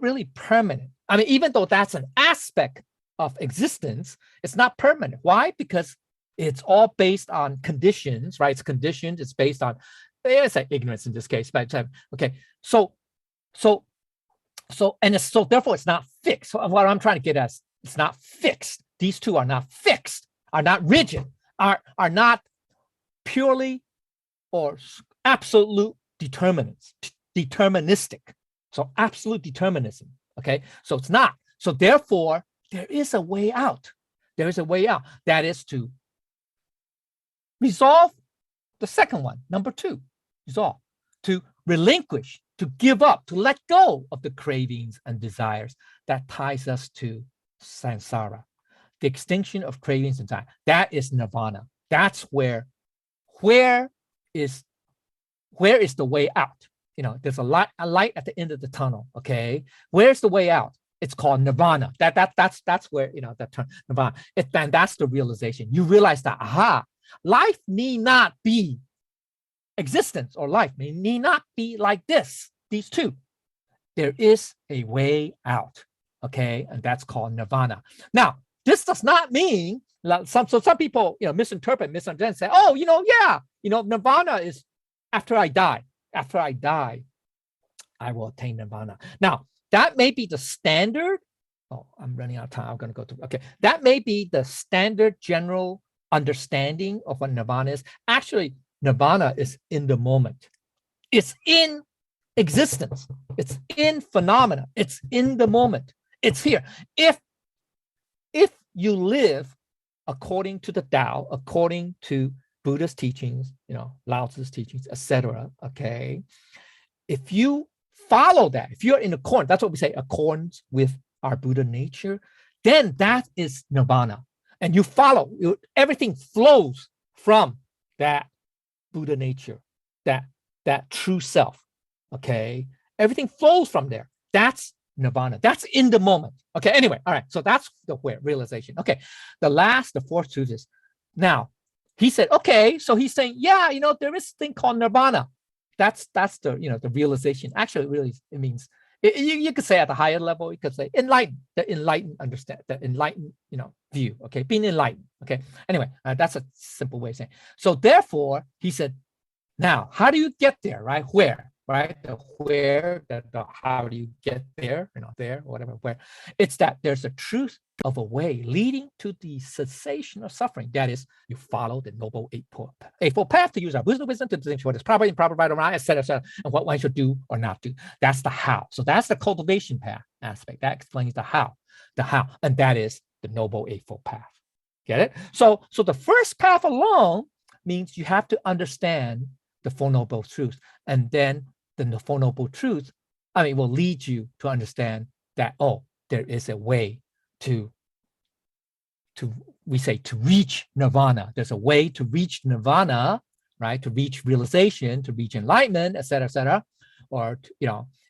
really permanent. I mean, even though that's an aspect of existence, it's not permanent. Why? Because it's all based on conditions, right? It's conditioned. It's based on, let's say, ignorance in this case. But okay, so therefore it's not fixed. So what I'm trying to get at is it's not fixed. These two are not fixed, are not rigid, are not purely or absolute deterministic. So absolute determinism. Okay, so it's not. So therefore, there is a way out. There is a way out. That is to resolve the second one, number 2, resolve, to relinquish, to give up, to let go of the cravings and desires that ties us to samsara. The extinction of cravings and desires. That is nirvana. That's where is the way out? You know, there's a light at the end of the tunnel. Okay, where's the way out? It's called nirvana. That's where, you know, that term nirvana. Then that's the realization. You realize that, aha, life need not be existence, or life need not be like this. These two, there is a way out. Okay, and that's called nirvana. Now, this does not mean some people, you know, misinterpret, misunderstand, say, oh, you know, yeah, you know, nirvana is after I die. After I die, I will attain nirvana. Now, that may be the standard. Oh, I'm running out of time. I'm going to go to, okay. That may be the standard general understanding of what nirvana is. Actually, nirvana is in the moment. It's in existence. It's in phenomena. It's in the moment. It's here. If you live according to the Tao, according to Buddha's teachings, you know, Lao Tzu's teachings, etc. Okay, if you follow that, if you're in accordance, that's what we say, accordance with our Buddha nature, then that is nirvana. And you follow, everything flows from that Buddha nature, that true self. Okay, everything flows from there. That's nirvana. That's in the moment. Okay, anyway, all right. So that's the where realization. Okay, the fourth truth is now. He said, okay, so he's saying, yeah, you know, there is a thing called nirvana. That's the, you know, the realization. Actually, really, it means, you could say at the higher level, you could say enlightened, the enlightened understand, the enlightened, you know, view, okay, being enlightened, okay. Anyway, that's a simple way of saying. So therefore, he said, now, how do you get there, right? Where, right? The where, the how do you get there, you know, there, whatever, where. It's that there's a truth of a way leading to the cessation of suffering. That is, you follow the noble eightfold path to use our wisdom to distinguish what is proper, improper, right or wrong, etc., and what one should do or not do. That's the how. So that's the cultivation path aspect. That explains the how, and that is the noble eightfold path. Get it? So the first path alone means you have to understand the Four Noble Truths, and then the Four Noble Truths, will lead you to understand that, oh, there is a way to reach nirvana. There's a way to reach nirvana, right? To reach realization, to reach enlightenment, etc., or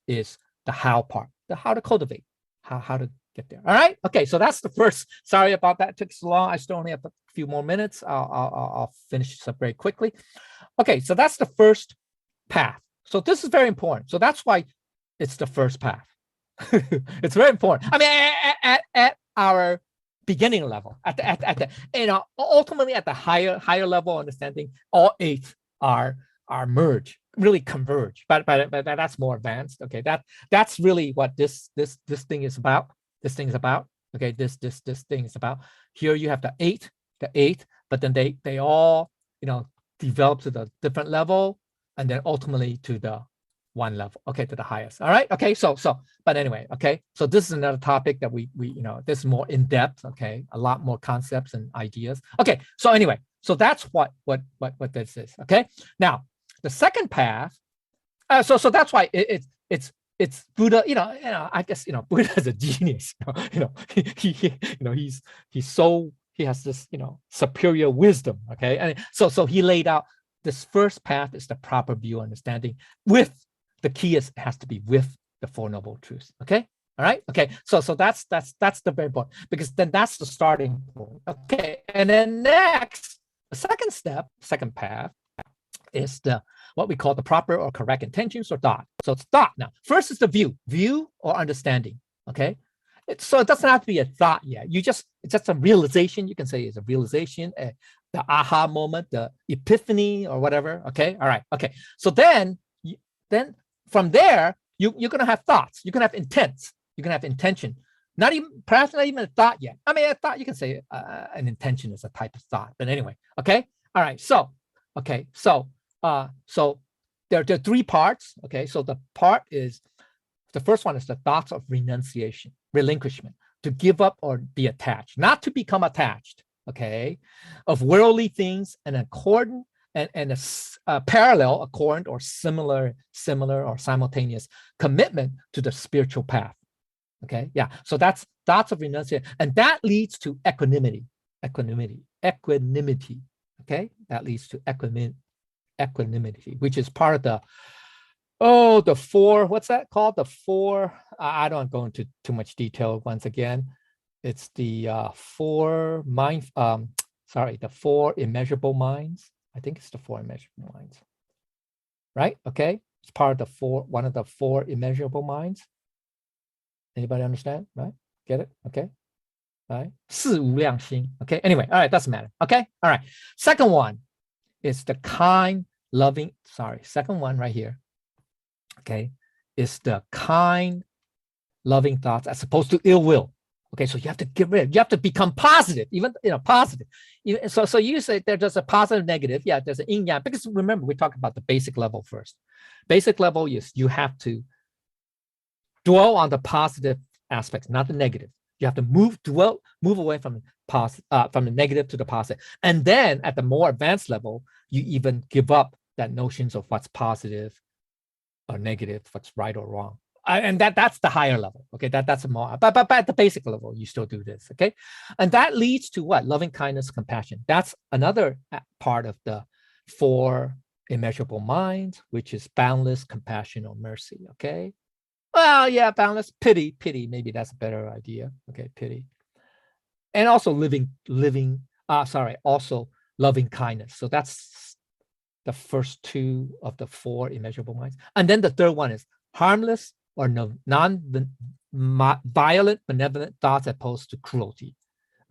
is the how part, the how to cultivate, how to get there. All right. Okay. So that's the first. Sorry about that. It took so long. I still only have a few more minutes. I'll finish this up very quickly. Okay. So that's the first path. So this is very important. So that's why it's the first path. It's very important. At our beginning level, at the ultimately at the higher level understanding, all eight are merge, really converge. But that's more advanced. Okay, that's really what this thing is about. This thing is about. Okay, this thing is about. Here you have the eight, but then they all develop to the different level, and then ultimately to the one level, okay, to the highest. All right, okay, but anyway, okay, so this is another topic that we this is more in depth, okay, a lot more concepts and ideas. Okay, so anyway, so that's what this is. Okay, now the second path, so that's why it's Buddha. I guess Buddha is a genius. He has this superior wisdom. Okay, and so he laid out this first path is the proper view understanding with. The key is it has to be with the Four Noble Truths. Okay. All right. Okay. So that's the very point, because then that's the starting point. Okay. And then next, the second path is what we call the proper or correct intentions or thought. So it's thought now. First is the view or understanding. Okay. So it doesn't have to be a thought yet. It's just a realization. You can say it's a realization, the aha moment, the epiphany or whatever. Okay. All right. Okay. So then from there, you're going to have thoughts. You're going to have intents. You're going to have intention. Perhaps not even a thought yet. I mean, a thought, you can say an intention is a type of thought. But anyway, okay. All right. So there are three parts. Okay. So the first one is the thoughts of relinquishment, to give up or be attached, not to become attached. Okay. Of worldly things and accordant. And a parallel, accordant, or similar or simultaneous commitment to the spiritual path. Okay, yeah. So that's thoughts of renunciation, and that leads to equanimity. Okay, that leads to equanimity, which is part of the four. What's that called? The four. I don't go into too much detail. Once again, it's the four the four immeasurable minds. I think it's the four immeasurable minds, right? Okay, it's part of one of the four immeasurable minds. Anybody understand? Right? Get it? Okay. All right. 四无量心. Okay. Anyway, all right. Doesn't matter. Okay. All right. Second one is the kind, loving. Sorry. Second one right here. Okay, is the kind, loving thoughts as opposed to ill will. Okay, so you have to get rid of, you have to become positive, even positive. So you say there's a positive, negative. Yeah, there's an yin yang, because remember, we talked about the basic level first. Basic level is you have to dwell on the positive aspects, not the negative. You have to move away from the negative to the positive. And then at the more advanced level, you even give up that notions of what's positive or negative, what's right or wrong. And that's the higher level. Okay, that's a more, but at the basic level, you still do this. Okay, and that leads to what? Loving kindness, compassion. That's another part of the four immeasurable minds, which is boundless compassion or mercy. Okay, well, yeah, boundless pity. Maybe that's a better idea. Okay, pity, and also also loving kindness. So that's the first two of the four immeasurable minds, and then the third one is harmless or non-violent, benevolent thoughts opposed to cruelty.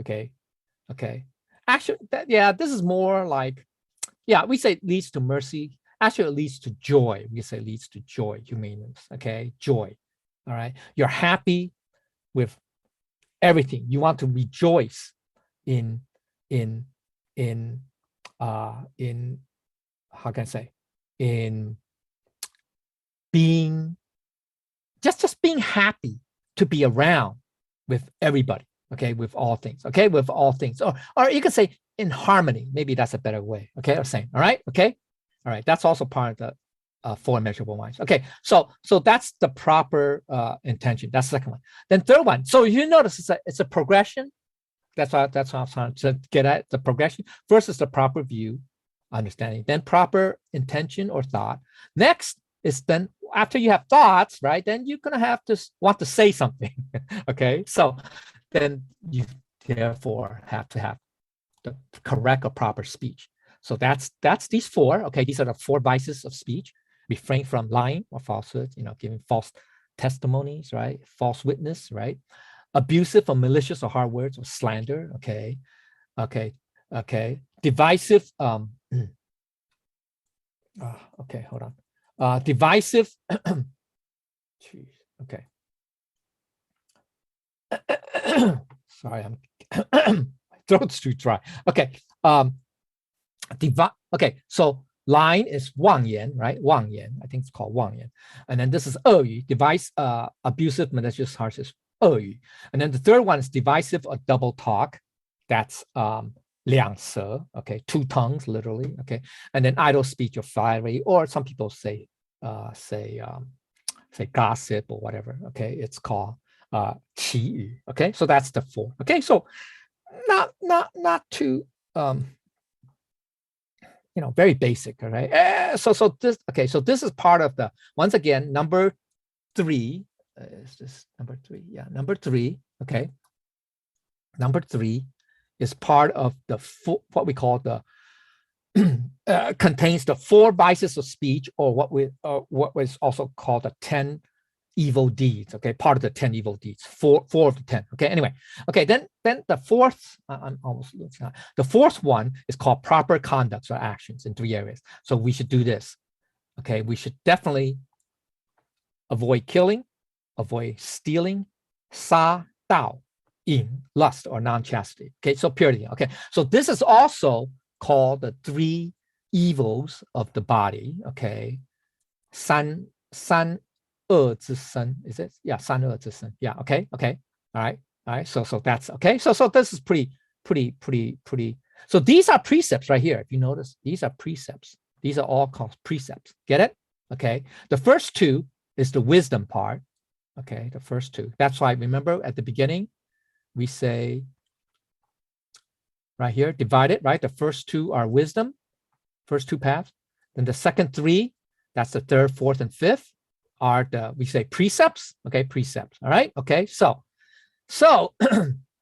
Okay. Actually, this is more like, we say it leads to mercy. Actually, it leads to joy. We say it leads to joy, humaneness. Okay, joy. All right. You're happy with everything. You want to rejoice in how can I say, in being just being happy to be around with everybody, okay, with all things, okay, with all things, or you can say in harmony. Maybe that's a better way, okay, or saying, all right, okay, all right. That's also part of the four immeasurable minds. Okay, so that's the proper intention. That's the second one. Then third one. So you notice it's a progression. That's what I'm trying to get at, the progression. First is the proper view, understanding. Then proper intention or thought. Next is then after you have thoughts, right? Then you're gonna have to want to say something. Okay, so then you therefore have to have the correct or proper speech. So that's these four. Okay, these are the four vices of speech: refrain from lying or falsehood, giving false testimonies, right? False witness, right? Abusive or malicious or hard words or slander. Okay. Divisive. Okay, hold on. Divisive. Jeez. Okay. Sorry, my throat's too dry. Okay. Okay. So line is 妄言, right? 妄言, I think it's called 妄言. And then this is 恶语, abusive, malicious, harsh is 恶语. And then the third one is divisive or double talk. That's 两舌, okay, two tongues, literally, okay. And then idle speech or flattery, or some people say gossip or whatever, okay. It's called 绮语, okay. So that's the four, okay. So not too very basic, all right. So this, okay, so this is part of the, once again, number 3. Is this number 3? Yeah, number 3, okay. Number 3 is part of the what we call the contains the 4 vices of speech, or what was also called the 10 evil deeds, okay, part of the 10 evil deeds, 4 of the 10, okay. Anyway, okay, then the fourth, I'm almost losing out. The fourth one is called proper conducts or actions in 3 areas. So we should do this, okay. We should definitely avoid killing, avoid stealing, 杀盗 in lust or non-chastity, okay. So purity, okay. So this is also called the 3 evils of the body, okay. 三恶之身, is it? Yeah, 三恶之身. Yeah, okay. All right. So that's okay. So this is pretty. So these are precepts right here. If you notice, these are precepts. These are all called precepts. Get it? Okay. The first 2 is the wisdom part. Okay, the first 2. That's why, remember at the beginning, we say right here, divided, right? The first 2 are wisdom, first 2 paths. Then the second 3, that's the 3rd, 4th, and 5th, are we say precepts, okay, precepts, all right, okay, so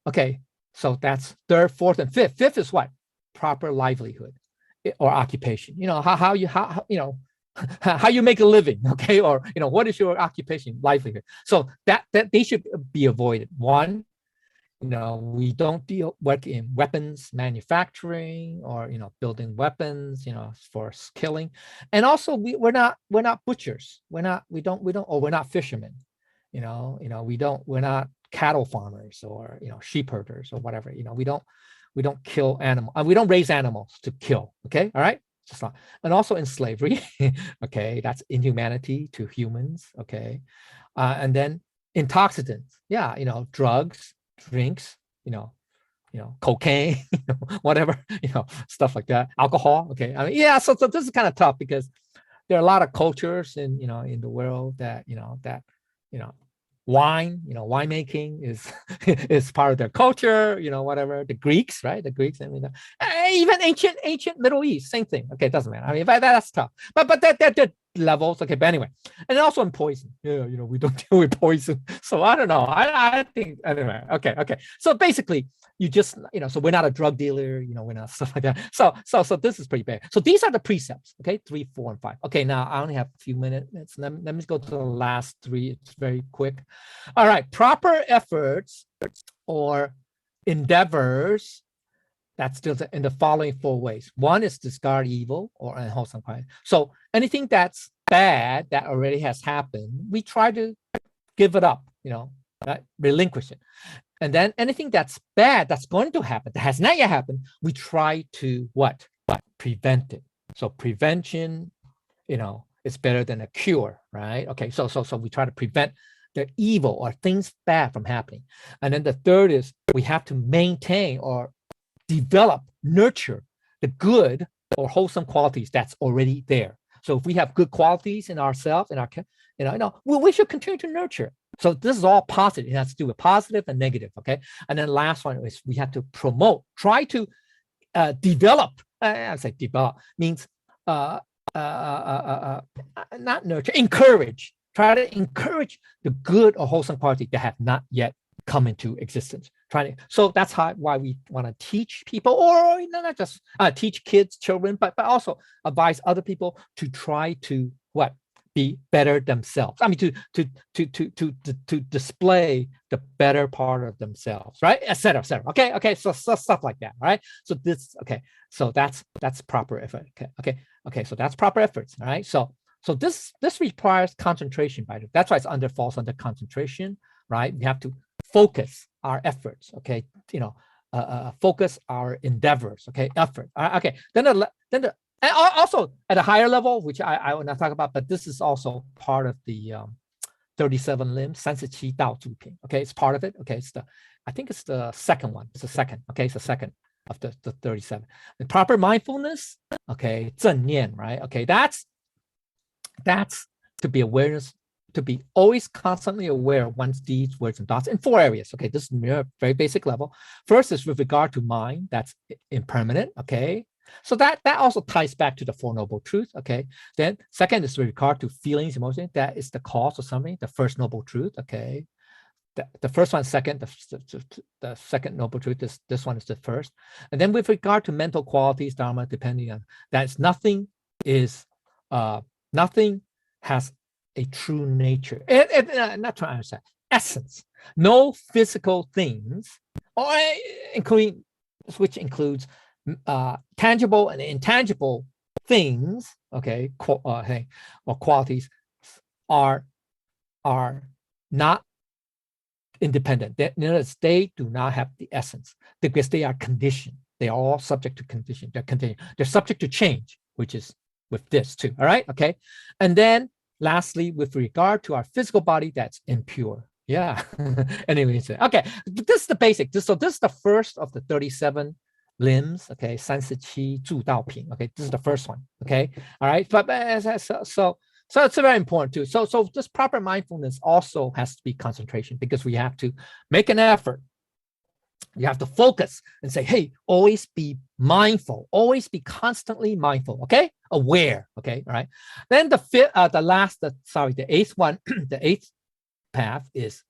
okay, so that's 3rd, 4th, and 5th. 5th is what? Proper livelihood or occupation. How you make a living, okay, or what is your occupation, livelihood. So that they should be avoided. 1, we don't work in weapons manufacturing or building weapons for killing. And also we're not butchers, we're not fishermen, we're not cattle farmers or sheep herders or whatever. We don't kill animals, we don't raise animals to kill, okay, all right. And also in slavery, okay, that's inhumanity to humans, okay. And then intoxicants, yeah, drugs, drinks, cocaine, whatever, stuff like that, alcohol, okay. I mean, yeah, so this is kind of tough because there are a lot of cultures in the world that wine, winemaking is part of their culture, whatever. The Greeks, right? The Greeks, I mean, even ancient Middle East, same thing. Okay, it doesn't matter. I mean, that's tough. But that levels, okay. But anyway, and also in poison, we don't deal with poison. So I don't know. I think anyway. Okay. So basically, you just so we're not a drug dealer, we're not stuff like that. So this is pretty bad. So these are the precepts, okay, 3, 4, and 5. Okay, now I only have a few minutes. Let me go to the last 3. It's very quick. All right, proper efforts or endeavors. That's still in the following 4 ways. 1 is discard evil or unwholesome pride. So anything that's bad that already has happened, we try to give it up, relinquish it. And then anything that's bad that's going to happen, that has not yet happened, we try to what? Prevent it. So prevention, is better than a cure, right? Okay, so we try to prevent the evil or things bad from happening. And then the third is we have to maintain or develop, nurture the good or wholesome qualities that's already there. So if we have good qualities in ourselves, we should continue to nurture. So this is all positive. It has to do with positive and negative, okay? And then last one is we have to promote, try to develop. I say develop means not nurture, encourage. Try to encourage the good or wholesome qualities that have not yet come into existence. So that's why we want to teach people, or not just teach kids, children, but also advise other people to try to be better themselves. I mean, to display the better part of themselves, right? Et cetera, et cetera. Okay. So stuff like that, right? So this, okay. So that's proper effort. Okay. So that's proper efforts, all right? So this requires concentration, by the way. That's why it falls under concentration, right? We have to focus our efforts, okay? Focus our endeavors, okay? Effort. Okay. Then the And also at a higher level, which I will not talk about, but this is also part of the 37 limbs, 37道诸品. Okay, it's part of it. Okay, I think it's the second one. It's the second. Okay, it's the second of the 37. The proper mindfulness. Okay, 正念, right? Okay, that's to be awareness, to be always constantly aware of one's deeds, words, and thoughts in 4 areas. Okay, this is very basic level. First is with regard to mind, that's impermanent. Okay, so that also ties back to the Four Noble Truths. Okay, then second is with regard to feelings, emotions, that is the cause of something, the first noble truth. Okay, the first one, second, the second noble truth, this one is the first. And then with regard to mental qualities, dharma, depending on that, nothing has a true nature. Not trying to understand essence. No physical things, or which includes tangible and intangible things. Okay, or qualities are not independent. They do not have the essence because they are conditioned. They are all subject to condition. They're subject to change, which is with this too. All right. Okay. And then lastly, with regard to our physical body, that's impure. Yeah. Anyway, okay. This is the basic. So this is the first of the 37 limbs. Okay. 37助道品. Okay. This is the first one. Okay. All right. But so it's very important too. So this proper mindfulness also has to be concentration, because we have to make an effort. You have to focus and say, hey, always be mindful, always be constantly mindful. Okay, aware. Okay, all right. Then the eighth one, the eighth path is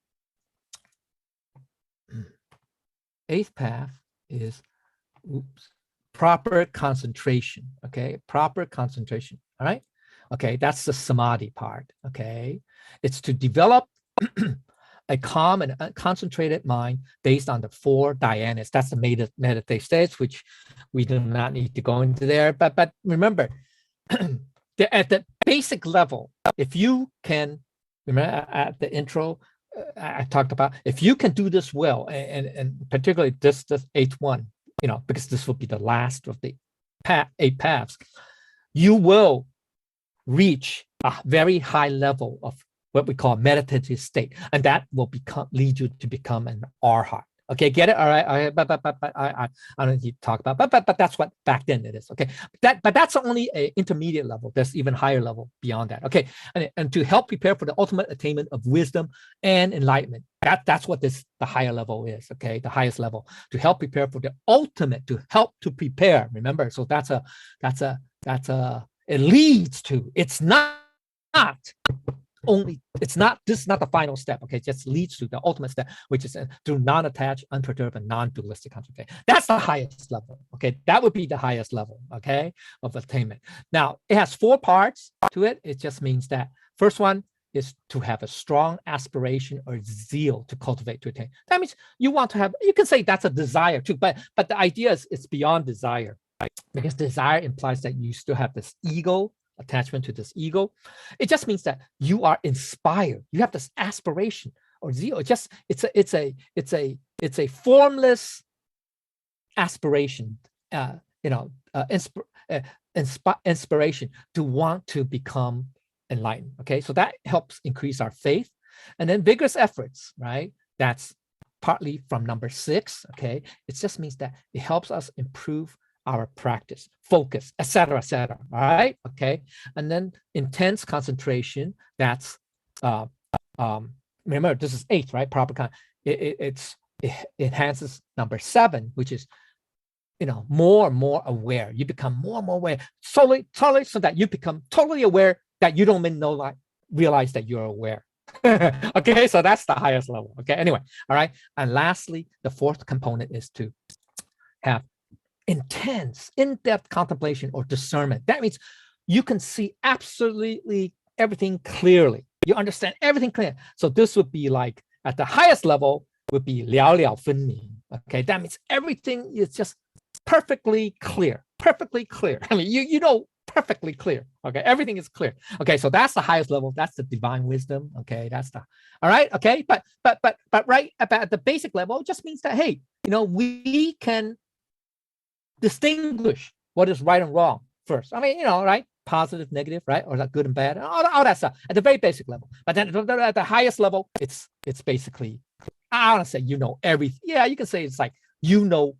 proper concentration. Okay, proper concentration. All right. Okay, that's the samadhi part. Okay, it's to develop a calm and concentrated mind based on the 4 dhyanas. That's the meditative states, which we do not need to go into there. But remember, at the basic level, if you can, remember at the intro, I talked about, if you can do this well, and particularly this 8th one, because this will be the last of the 8 paths, you will reach a very high level of what we call meditative state, and that will lead you to become an arhat. Okay, get it? All right. But I don't need to talk about, but that's what back then it is. Okay, but that's only an intermediate level. There's even higher level beyond that. Okay, and to help prepare for the ultimate attainment of wisdom and enlightenment. That's what the higher level is. Okay, the highest level, to help prepare for the ultimate, to help to prepare. Remember, so it leads to. It's not only, this is not the final step. Okay, it just leads to the ultimate step, which is through non-attached, unperturbed, and non-dualistic concentration. That's the highest level. Okay, that would be the highest level. Okay, of attainment. Now it has 4 parts to it. It just means that first one is to have a strong aspiration or zeal to cultivate, to attain. That means you want to have. You can say that's a desire too, but the idea is it's beyond desire, because desire implies that you still have this ego, attachment to this ego. It just means that you are inspired. You have this aspiration or zeal. It's a formless aspiration. Inspiration to want to become enlightened. Okay, so that helps increase our faith, and then vigorous efforts. Right, that's partly from number 6. Okay, it just means that it helps us improve our practice, focus, etc., etc. All right, okay, and then intense concentration. That's remember, this is 8, right? Proper it enhances number 7, which is more and more aware. You become more and more aware, totally, so that you become totally aware that you don't even realize that you're aware. Okay, so that's the highest level. Okay, anyway, all right, and lastly, the 4th component is to have intense, in-depth contemplation or discernment. That means you can see absolutely everything clearly. You understand everything clear. So this would be like at the highest level would be 了了分明. Okay, that means everything is just perfectly clear. Perfectly clear. I mean, you know, perfectly clear. Okay, everything is clear. Okay, so that's the highest level. That's the divine wisdom. Okay, that's the all right. Okay, but right at the basic level, it just means that hey, we can distinguish what is right and wrong. first. I mean, right? Positive, negative, right? Or that good and bad, all that stuff at the very basic level. But then at the highest level, it's basically, I don't want to say everything. Yeah, you can say it's like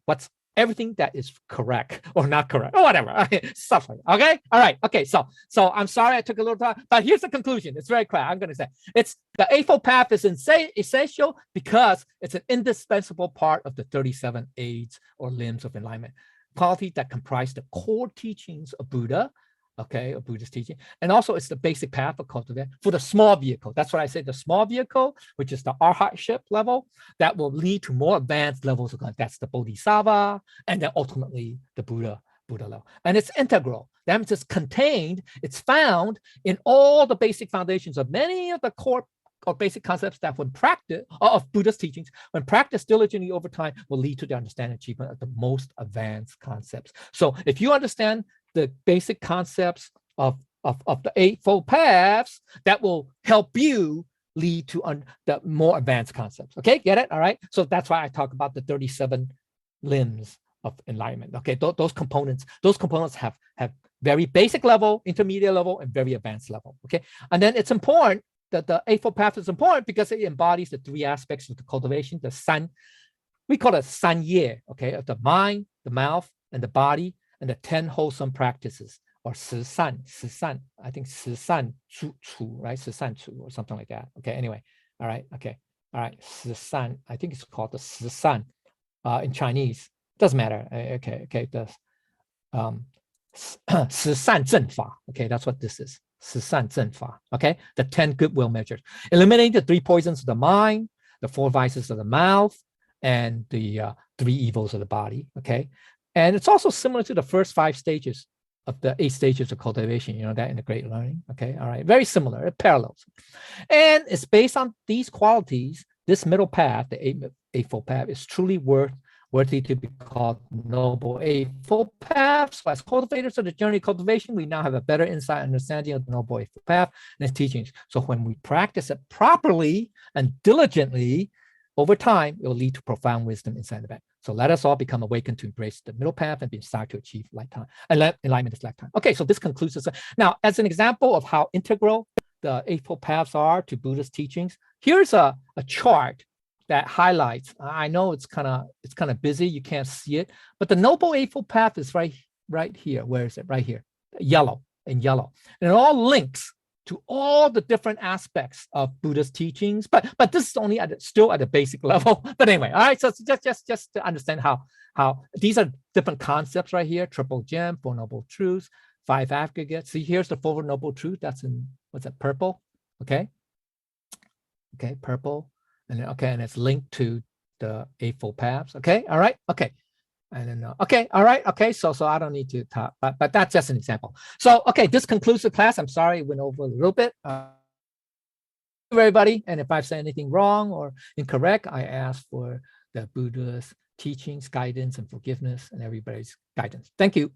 what's everything that is correct or not correct or whatever. Stuff like that. Okay. All right. Okay. So I'm sorry I took a little time, but here's the conclusion. It's very clear. I'm going to say it's the Eightfold Path is essential because it's an indispensable part of the 37 aids or limbs of enlightenment, qualities that comprise the core teachings of Buddha. Okay, of Buddhist teaching. And also it's the basic path of cultivation for the small vehicle. That's what I say, the small vehicle, which is the arhatship level, that will lead to more advanced levels of life. That's the Bodhisattva, and then ultimately the Buddha level. And it's integral. That means it's contained, it's found in all the basic foundations of many of the core or basic concepts that when practiced, of Buddha's teachings, when practiced diligently over time, will lead to the understanding and achievement of the most advanced concepts. So if you understand the basic concepts of the Eightfold Paths, that will help you lead to the more advanced concepts. Okay, get it? All right. So that's why I talk about the 37 limbs of enlightenment. Okay, those components have very basic level, intermediate level, and very advanced level. Okay, and then it's important that the Eightfold Path is important because it embodies the three aspects of the cultivation, the san, we call it san ye, okay, of the mind, the mouth, and the body, and the 10 wholesome practices, or 十善, I think 十善处, right? 十善处 or something like that. Okay, anyway, all right, okay, all right, 十善, I think it's called the 十善 in Chinese. Doesn't matter. Okay, the 十善正法. Okay, that's what this is. 十善正法. Okay, the 10 goodwill measures. Eliminating the 3 poisons of the mind, the 4 vices of the mouth, and the 3 evils of the body. Okay. And it's also similar to the first 5 stages of the 8 stages of cultivation, that in the Great Learning. Okay, all right, very similar, it parallels. And it's based on these qualities, this middle path, the Eightfold Path, is truly worthy to be called Noble Eightfold Path. So as cultivators of the journey of cultivation, we now have a better insight and understanding of the Noble Eightfold Path and its teachings. So when we practice it properly and diligently, over time, it will lead to profound wisdom inside the back. So let us all become awakened to embrace the middle path and be inspired to achieve enlightenment this lifetime. Okay, so this concludes this. Now, as an example of how integral the Eightfold Paths are to Buddha's teachings, here's a chart that highlights. I know it's kind of busy, you can't see it, but the Noble Eightfold Path is right here. Where is it? Right here, yellow, and it all links to all the different aspects of Buddha's teachings, but this is only still at the basic level. But anyway, all right. So just to understand how these are different concepts right here: triple gem, 4 noble truths, 5 aggregates. See, here's the 4 noble truth. That's in what's that? Purple. Okay, purple, and then, and it's linked to the Eightfold Paths. Okay, all right. Okay. And then, okay, all right, okay, so I don't need to talk, but that's just an example. So, okay, this concludes the class. I'm sorry, it went over a little bit. Everybody, and if I've said anything wrong or incorrect, I ask for the Buddha's teachings, guidance, and forgiveness, and everybody's guidance. Thank you.